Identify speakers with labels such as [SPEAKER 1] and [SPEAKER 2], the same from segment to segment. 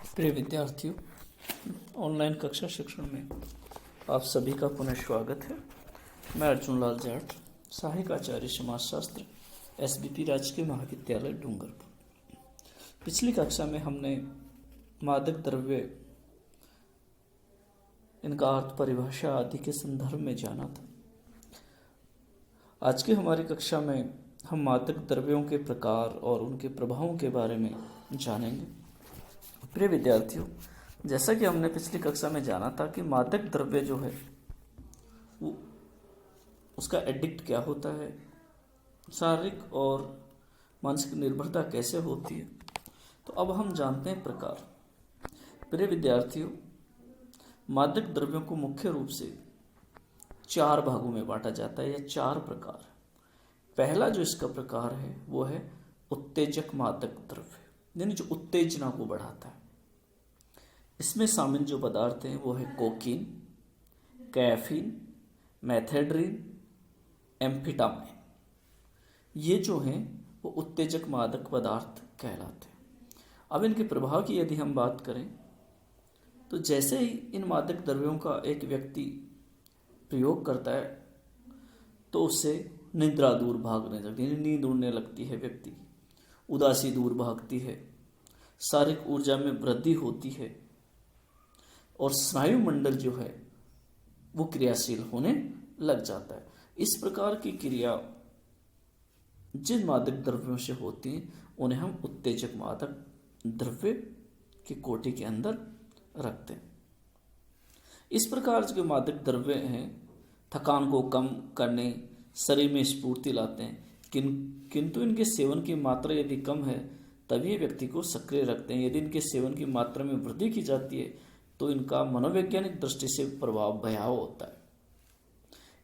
[SPEAKER 1] प्रिय विद्यार्थियों, ऑनलाइन कक्षा शिक्षण में आप सभी का पुनः स्वागत है। मैं अर्जुन लाल जाट, सहायक आचार्य समाजशास्त्र, SBP राजकीय महाविद्यालय डूंगरपुर। पिछली कक्षा में हमने मादक द्रव्य, इनका अर्थ, परिभाषा आदि के संदर्भ में जाना था। आज की हमारी कक्षा में हम मादक द्रव्यों के प्रकार और उनके प्रभावों के बारे में जानेंगे। प्रिय विद्यार्थियों, जैसा कि हमने पिछली कक्षा में जाना था कि मादक द्रव्य जो है वो उसका एडिक्ट क्या होता है, शारीरिक और मानसिक निर्भरता कैसे होती है, तो अब हम जानते हैं प्रकार। प्रिय विद्यार्थियों, मादक द्रव्यों को मुख्य रूप से 4 भागों में बांटा जाता है या 4 प्रकार। पहला जो इसका प्रकार है वो है उत्तेजक मादक द्रव्य, यानी जो उत्तेजना को बढ़ाता है। इसमें शामिल जो पदार्थ हैं वो है कोकीन, कैफीन, मेथेड्रिन, एम्फेटामाइन। ये जो हैं वो उत्तेजक मादक पदार्थ कहलाते हैं। अब इनके प्रभाव की यदि हम बात करें तो जैसे ही इन मादक द्रव्यों का एक व्यक्ति प्रयोग करता है तो उससे निद्रा दूर भागने लगती है, नींद उड़ने लगती है, व्यक्ति उदासी दूर भागती है, शारीरिक ऊर्जा में वृद्धि होती है और स्नायु मंडल जो है वो क्रियाशील होने लग जाता है। इस प्रकार की क्रिया जिन मादक द्रव्यों से होती हैं उन्हें हम उत्तेजक मादक द्रव्य की कोटि के अंदर रखते हैं। इस प्रकार के मादक द्रव्य हैं थकान को कम करने, शरीर में स्फूर्ति लाते हैं, किंतु इनके सेवन की मात्रा यदि कम है तभी व्यक्ति को सक्रिय रखते हैं। यदि इनके सेवन की मात्रा में वृद्धि की जाती है तो इनका मनोवैज्ञानिक दृष्टि से प्रभाव भयावह होता है।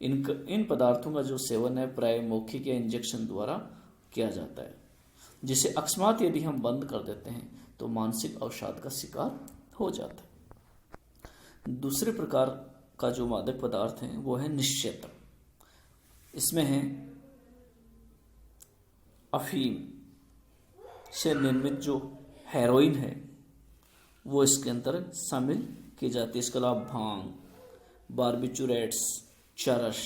[SPEAKER 1] इन पदार्थों का जो सेवन है प्राय मौखिक या इंजेक्शन द्वारा किया जाता है, जिसे अकस्मात यदि हम बंद कर देते हैं तो मानसिक अवसाद का शिकार हो जाता है। दूसरे प्रकार का जो मादक पदार्थ है वो है निश्चेतन। इसमें है अफीम से निर्मित जो हेरोइन है वो इसके अंदर शामिल की जाती है। इसके अलावा भांग, बार्बिचुरेट्स, चरस,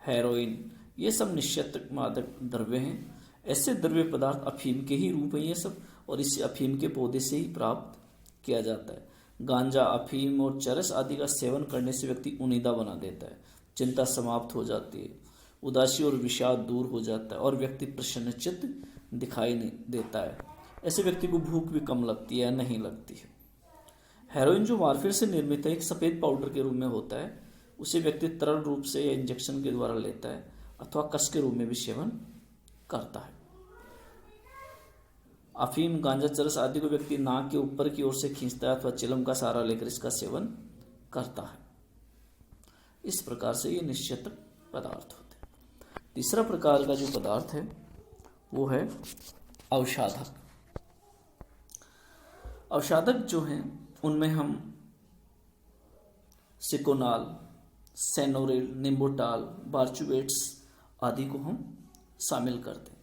[SPEAKER 1] हेरोइन, ये सब निश्चेतक मादक द्रव्य हैं। ऐसे द्रव्य पदार्थ अफीम के ही रूप हैं ये सब, और इसे अफीम के पौधे से ही प्राप्त किया जाता है। गांजा, अफीम और चरस आदि का सेवन करने से व्यक्ति उनीदा बना देता है, चिंता समाप्त हो जाती है, उदासी और विषाद दूर हो जाता है और व्यक्ति प्रसन्नचित्त दिखाई नहीं देता है। ऐसे व्यक्ति को भूख भी कम लगती है या नहीं लगती है। हेरोइन जो मॉर्फिन से निर्मित है, एक सफ़ेद पाउडर के रूप में होता है, उसे व्यक्ति तरल रूप से या इंजेक्शन के द्वारा लेता है अथवा कस के रूप में भी सेवन करता है। अफीम, गांजा, चरस आदि को व्यक्ति नाक के ऊपर की ओर से खींचता है अथवा चिलम का सहारा लेकर इसका सेवन करता है। इस प्रकार से ये निश्चेतक पदार्थ होते हैं। तीसरा प्रकार का जो पदार्थ है वो है अवसाधक। अवसाधक जो हैं उनमें हम सिकोनाल, सेनोरिल, निम्बोटाल, बार्चुवेट्स आदि को हम शामिल करते हैं।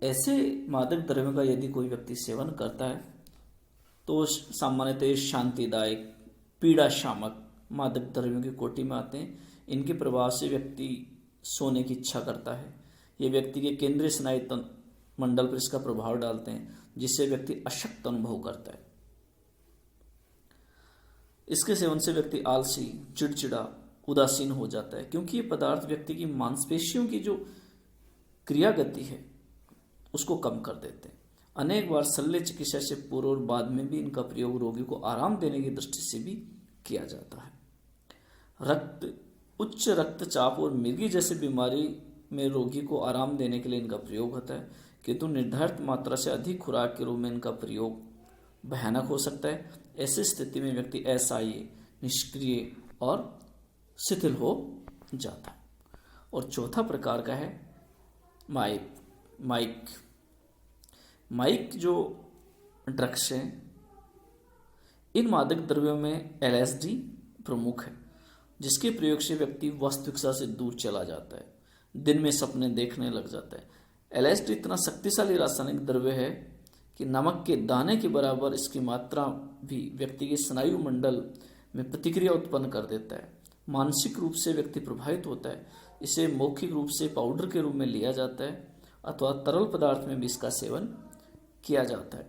[SPEAKER 1] ऐसे मादक द्रव्यों का यदि कोई व्यक्ति सेवन करता है तो सामान्यतः शांतिदायक, पीड़ा शामक मादक द्रव्यों की कोटि में आते हैं। इनके प्रभाव से व्यक्ति सोने की इच्छा करता है। ये व्यक्ति के केंद्रीय स्नायु मंडल पर इसका प्रभाव डालते हैं, जिससे व्यक्ति अशक्त अनुभव करता है। इसके सेवन से व्यक्ति आलसी, चिड़चिड़ा, उदासीन हो जाता है, क्योंकि ये पदार्थ व्यक्ति की मांसपेशियों की जो क्रिया गति है उसको कम कर देते हैं। अनेक बार शल्य चिकित्सा से पूर्व और बाद में भी इनका प्रयोग रोगी को आराम देने की दृष्टि से भी किया जाता है। उच्च रक्तचाप और मिर्गी जैसे बीमारी में रोगी को आराम देने के लिए इनका प्रयोग होता है, किंतु निर्धारित मात्रा से अधिक खुराक के रूप में इनका प्रयोग भयानक हो सकता है। ऐसी स्थिति में व्यक्ति असहाय, निष्क्रिय और शिथिल हो जाता है। और चौथा प्रकार का है माइक जो ड्रग्स हैं, इन मादक द्रव्यों में LSD प्रमुख है, जिसके प्रयोग से व्यक्ति वास्तविकता से दूर चला जाता है, दिन में सपने देखने लग जाता है। LSD इतना शक्तिशाली रासायनिक द्रव्य है कि नमक के दाने के बराबर इसकी मात्रा भी व्यक्ति के स्नायु मंडल में प्रतिक्रिया उत्पन्न कर देता है। मानसिक रूप से व्यक्ति प्रभावित होता है। इसे मौखिक रूप से पाउडर के रूप में लिया जाता है अथवा तरल पदार्थ में भी इसका सेवन किया जाता है।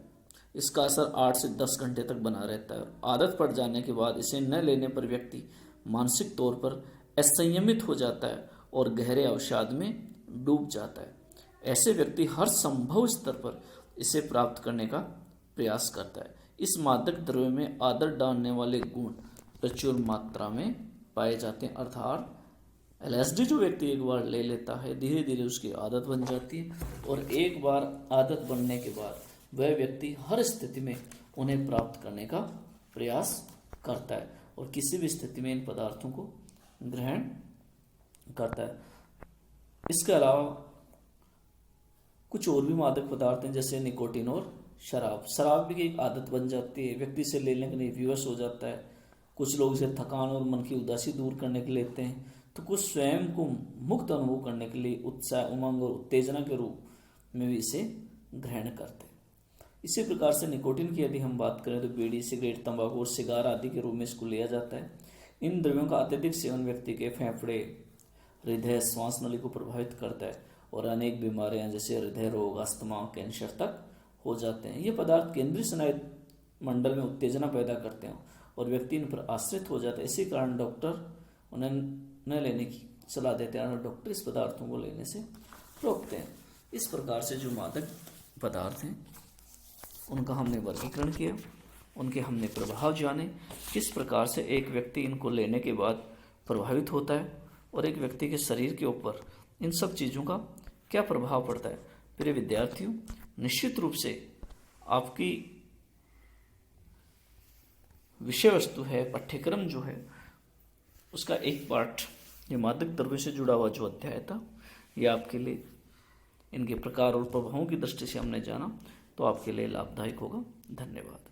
[SPEAKER 1] इसका असर 8 से 10 घंटे तक बना रहता है। आदत पड़ जाने के बाद इसे न लेने पर व्यक्ति मानसिक तौर पर असंयमित हो जाता है और गहरे अवसाद में डूब जाता है। ऐसे व्यक्ति हर संभव स्तर पर इसे प्राप्त करने का प्रयास करता है। इस मादक द्रव्य में आदत डालने वाले गुण प्रचुर मात्रा में पाए जाते हैं, अर्थात एलएसडी जो व्यक्ति एक बार ले लेता है धीरे धीरे उसकी आदत बन जाती है और एक बार आदत बनने के बाद वह व्यक्ति हर स्थिति में उन्हें प्राप्त करने का प्रयास करता है और किसी भी स्थिति में इन पदार्थों को ग्रहण करता है। इसके अलावा कुछ और भी मादक पदार्थ हैं जैसे निकोटीन और शराब। शराब भी एक आदत बन जाती है, व्यक्ति इसे लेने के लिए विवश हो जाता है। कुछ लोग इसे थकान और मन की उदासी दूर करने के लिए लेते हैं, तो कुछ स्वयं को मुक्त अनुभव करने के लिए उत्साह, उमंग और उत्तेजना के रूप में भी इसे ग्रहण करते हैं। इसी प्रकार से निकोटीन की यदि हम बात करें तो बीड़ी, सिगरेट, तंबाकू और सिगार आदि के रूप में इसको लिया जाता है। इन द्रव्यों का अत्यधिक सेवन व्यक्ति के फेफड़े, हृदय, श्वास नली को प्रभावित करता है और अनेक बीमारियां जैसे हृदय रोग, अस्थमा, कैंसर तक हो जाते हैं। ये पदार्थ केंद्रीय स्नायु मंडल में उत्तेजना पैदा करते हैं और व्यक्ति इन पर आश्रित हो जाता है। इसी कारण डॉक्टर उन्हें न लेने की सलाह देते हैं और डॉक्टर इस पदार्थों को लेने से रोकते हैं। इस प्रकार से जो मादक पदार्थ हैं उनका हमने वर्गीकरण किया, उनके हमने प्रभाव जाने, किस प्रकार से एक व्यक्ति इनको लेने के बाद प्रभावित होता है और एक व्यक्ति के शरीर के ऊपर इन सब चीज़ों का क्या प्रभाव पड़ता है। प्रिय विद्यार्थियों, निश्चित रूप से आपकी विषय वस्तु है, पाठ्यक्रम जो है उसका एक पार्ट ये मादक द्रव्य से जुड़ा हुआ जो अध्याय था ये आपके लिए इनके प्रकार और प्रभावों की दृष्टि से हमने जाना तो आपके लिए लाभदायक होगा। धन्यवाद।